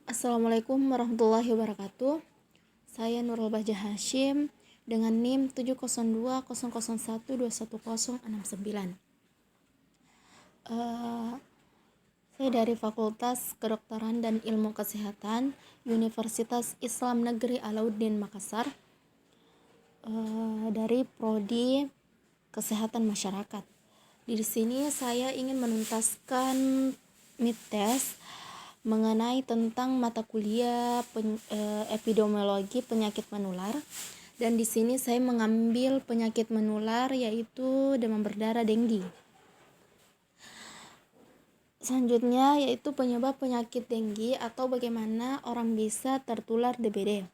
Assalamualaikum warahmatullahi wabarakatuh. Saya Nurul Bahjah Hashim dengan NIM 70200121069. Saya dari Fakultas Kedokteran dan Ilmu Kesehatan Universitas Islam Negeri Alauddin Makassar, dari Prodi Kesehatan Masyarakat. Di sini saya ingin menuntaskan midtes mengenai tentang mata kuliah epidemiologi penyakit menular, dan di sini saya mengambil penyakit menular yaitu demam berdarah denggi. Selanjutnya yaitu penyebab penyakit denggi atau bagaimana orang bisa tertular DBD.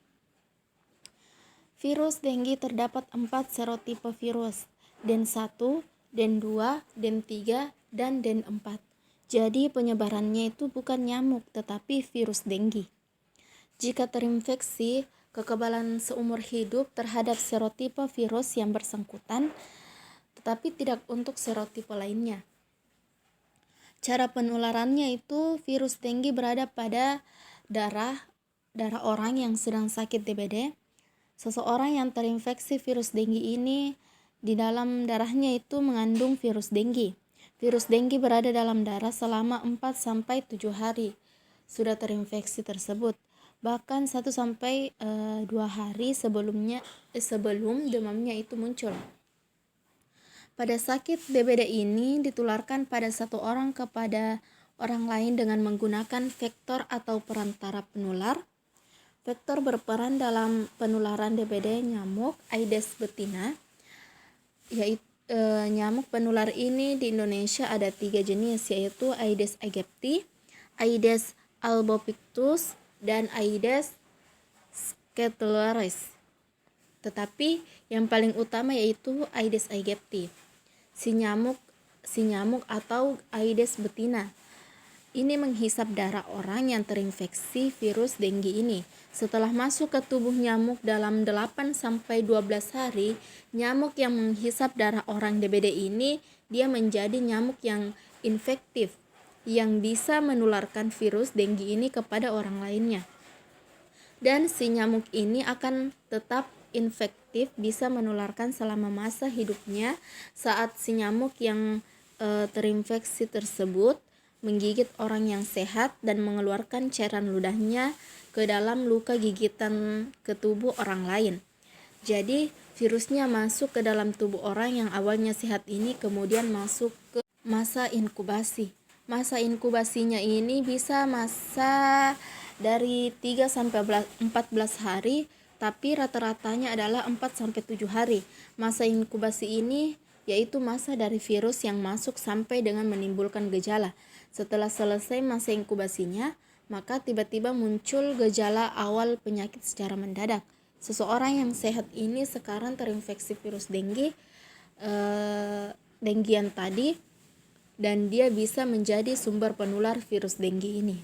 Virus denggi terdapat 4 serotipe virus, DEN 1, DEN 2, DEN 3, dan DEN 4. Jadi penyebarannya itu bukan nyamuk tetapi virus denggi. Jika terinfeksi, kekebalan seumur hidup terhadap serotipe virus yang bersangkutan, tetapi tidak untuk serotipe lainnya. Cara penularannya itu virus denggi berada pada darah orang yang sedang sakit DBD. Seseorang yang terinfeksi virus denggi ini di dalam darahnya itu mengandung virus denggi. Virus denggi berada dalam darah selama 4-7 hari sudah terinfeksi tersebut. Bahkan 1-2 hari sebelum demamnya itu muncul. Pada sakit DBD ini ditularkan pada satu orang kepada orang lain dengan menggunakan vektor atau perantara penular. Vektor berperan dalam penularan DBD nyamuk Aedes betina. Yaitu nyamuk penular ini di Indonesia ada 3 jenis, yaitu Aedes aegypti, Aedes albopictus, dan Aedes scettularis. Tetapi yang paling utama yaitu Aedes aegypti, si nyamuk atau Aedes betina. Ini menghisap darah orang yang terinfeksi virus denggi ini. Setelah masuk ke tubuh nyamuk dalam 8-12 hari, nyamuk yang menghisap darah orang DBD ini dia menjadi nyamuk yang infektif yang bisa menularkan virus denggi ini kepada orang lainnya. Dan si nyamuk ini akan tetap infektif, bisa menularkan selama masa hidupnya saat si nyamuk yang terinfeksi tersebut menggigit orang yang sehat dan mengeluarkan cairan ludahnya ke dalam luka gigitan ke tubuh orang lain. Jadi virusnya masuk ke dalam tubuh orang yang awalnya sehat ini, kemudian masuk ke masa inkubasi. Masa inkubasinya ini bisa masa dari 3-14 hari, tapi rata-ratanya adalah 4-7 hari. Masa inkubasi ini yaitu masa dari virus yang masuk sampai dengan menimbulkan gejala. Setelah selesai masa inkubasinya, maka tiba-tiba muncul gejala awal penyakit secara mendadak. Seseorang yang sehat ini sekarang terinfeksi virus denggian tadi, dan dia bisa menjadi sumber penular virus denggi ini.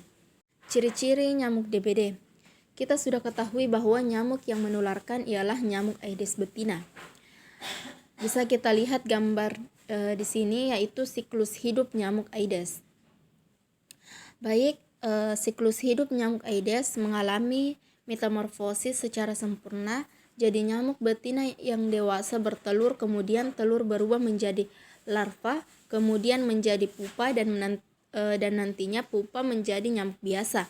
Ciri-ciri nyamuk DBD. Kita sudah ketahui bahwa nyamuk yang menularkan ialah nyamuk Aedes betina. Bisa kita lihat gambar di sini, yaitu siklus hidup nyamuk Aedes. Baik, siklus hidup nyamuk Aedes mengalami metamorfosis secara sempurna. Jadi nyamuk betina yang dewasa bertelur, kemudian telur berubah menjadi larva, kemudian menjadi pupa, dan nantinya pupa menjadi nyamuk biasa.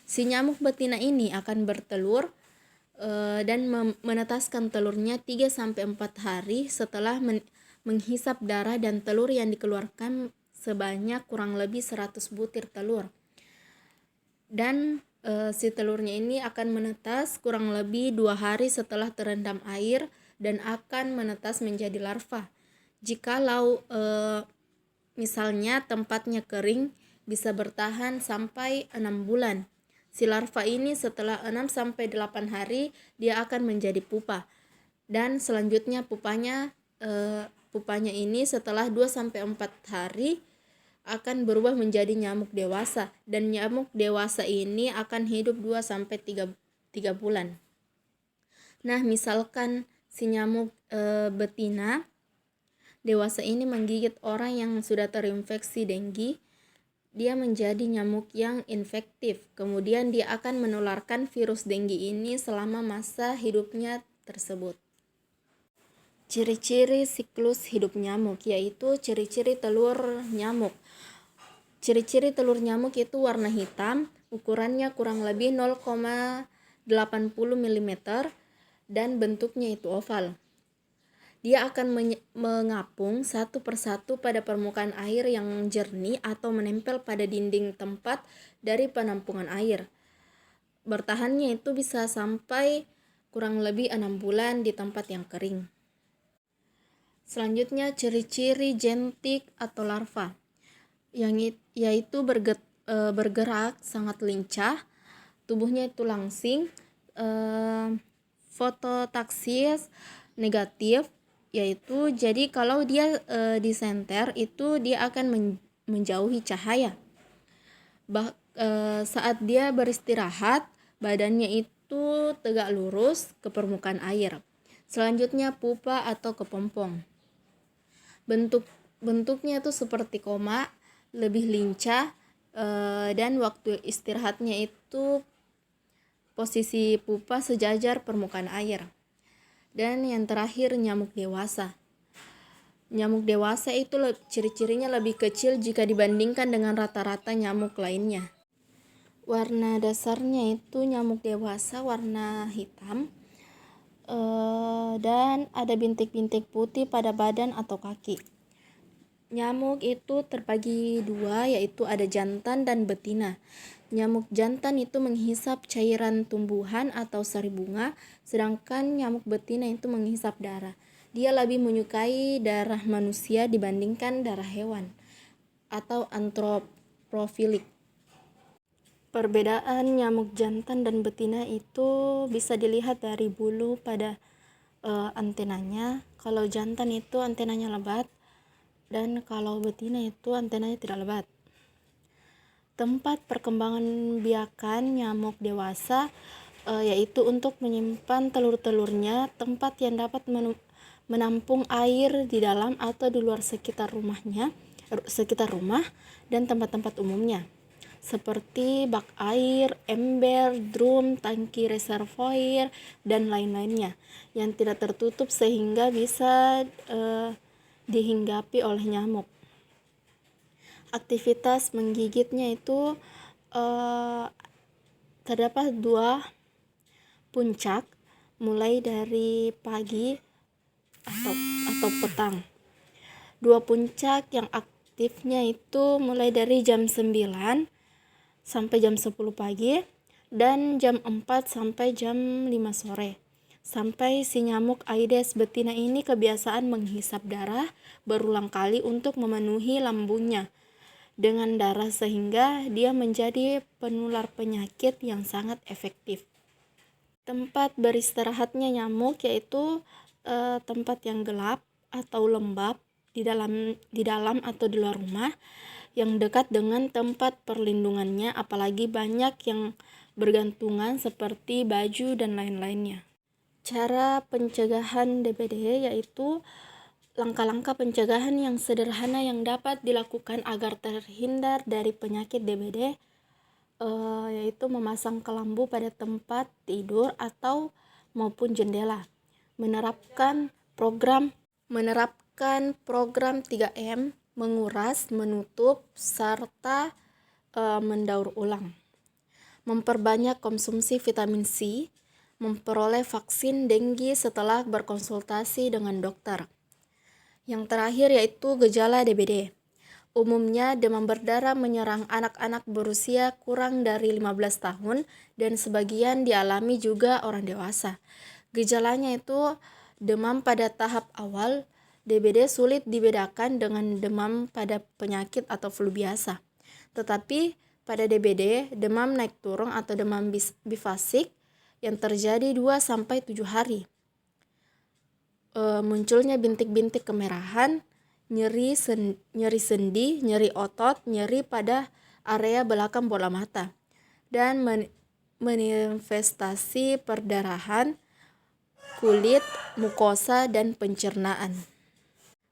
Si nyamuk betina ini akan bertelur dan menetaskan telurnya 3-4 hari setelah menghisap darah dan telur yang dikeluarkan sebanyak kurang lebih 100 butir telur. Dan si telurnya ini akan menetas kurang lebih 2 hari setelah terendam air dan akan menetas menjadi larva. Jikalau misalnya tempatnya kering, bisa bertahan sampai 6 bulan. Si larva ini setelah 6-8 hari dia akan menjadi pupa. Dan selanjutnya pupanya ini setelah 2-4 hari akan berubah menjadi nyamuk dewasa, dan nyamuk dewasa ini akan hidup 2-3 bulan. Nah, misalkan si nyamuk betina dewasa ini menggigit orang yang sudah terinfeksi denggi, dia menjadi nyamuk yang infektif. Kemudian dia akan menularkan virus dengue ini selama masa hidupnya tersebut. Ciri-ciri siklus hidup nyamuk, yaitu ciri-ciri telur nyamuk. Ciri-ciri telur nyamuk itu warna hitam, ukurannya kurang lebih 0,80 mm dan bentuknya itu oval. Dia akan mengapung satu persatu pada permukaan air yang jernih atau menempel pada dinding tempat dari penampungan air. Bertahannya itu bisa sampai kurang lebih 6 bulan di tempat yang kering. Selanjutnya ciri-ciri jentik atau larva, yaitu bergerak sangat lincah, tubuhnya itu langsing, fototaksis negatif, yaitu jadi kalau dia disenter itu dia akan menjauhi cahaya. Saat dia beristirahat, badannya itu tegak lurus ke permukaan air. Selanjutnya pupa atau kepompong. Bentuknya itu seperti koma, lebih lincah, dan waktu istirahatnya itu posisi pupa sejajar permukaan air. Dan yang terakhir, nyamuk dewasa. Nyamuk dewasa itu ciri-cirinya lebih kecil jika dibandingkan dengan rata-rata nyamuk lainnya. Warna dasarnya itu nyamuk dewasa warna hitam, dan ada bintik-bintik putih pada badan atau kaki. Nyamuk itu terbagi dua, yaitu ada jantan dan betina. Nyamuk jantan itu menghisap cairan tumbuhan atau sari bunga, sedangkan nyamuk betina itu menghisap darah. Dia lebih menyukai darah manusia dibandingkan darah hewan atau antropofilik. Perbedaan nyamuk jantan dan betina itu bisa dilihat dari bulu pada antenanya. Kalau jantan itu antenanya lebat, dan kalau betina itu antenanya tidak lebat. Tempat perkembangan biakan nyamuk dewasa yaitu untuk menyimpan telur-telurnya, tempat yang dapat menampung air di dalam atau di luar sekitar rumah, dan tempat-tempat umumnya seperti bak air, ember, drum, tangki reservoir, dan lain-lainnya yang tidak tertutup sehingga bisa dihinggapi oleh nyamuk. Aktivitas menggigitnya itu terdapat 2 puncak, mulai dari pagi atau petang. 2 puncak yang aktifnya itu mulai dari jam 9 sampai jam 10 pagi dan jam 4 sampai jam 5 sore. Sampai si nyamuk Aedes betina ini kebiasaan menghisap darah berulang kali untuk memenuhi lambungnya dengan darah sehingga dia menjadi penular penyakit yang sangat efektif. Tempat beristirahatnya nyamuk yaitu tempat yang gelap atau lembab di dalam atau di luar rumah yang dekat dengan tempat perlindungannya, apalagi banyak yang bergantungan seperti baju dan lain-lainnya. Cara pencegahan DBD yaitu langkah-langkah pencegahan yang sederhana yang dapat dilakukan agar terhindar dari penyakit DBD, yaitu memasang kelambu pada tempat tidur atau maupun jendela, menerapkan program 3M, menguras, menutup, serta mendaur ulang, memperbanyak konsumsi vitamin C, memperoleh vaksin dengue setelah berkonsultasi dengan dokter. Yang terakhir yaitu gejala DBD. Umumnya demam berdarah menyerang anak-anak berusia kurang dari 15 tahun dan sebagian dialami juga orang dewasa. Gejalanya itu demam pada tahap awal. DBD sulit dibedakan dengan demam pada penyakit atau flu biasa. Tetapi pada DBD, demam naik turun atau demam bifasik yang terjadi 2-7 hari. Munculnya bintik-bintik kemerahan, nyeri sendi, nyeri otot, nyeri pada area belakang bola mata, dan manifestasi perdarahan kulit, mukosa, dan pencernaan.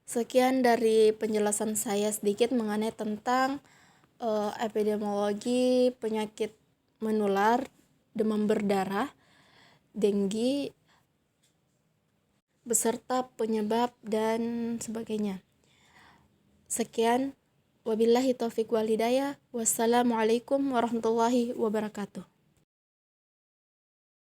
Sekian dari penjelasan saya sedikit mengenai tentang epidemiologi penyakit menular, demam berdarah, denggi, beserta penyebab dan sebagainya. Sekian, wabillahi taufiq wal hidayah. Wassalamualaikum warahmatullahi wabarakatuh.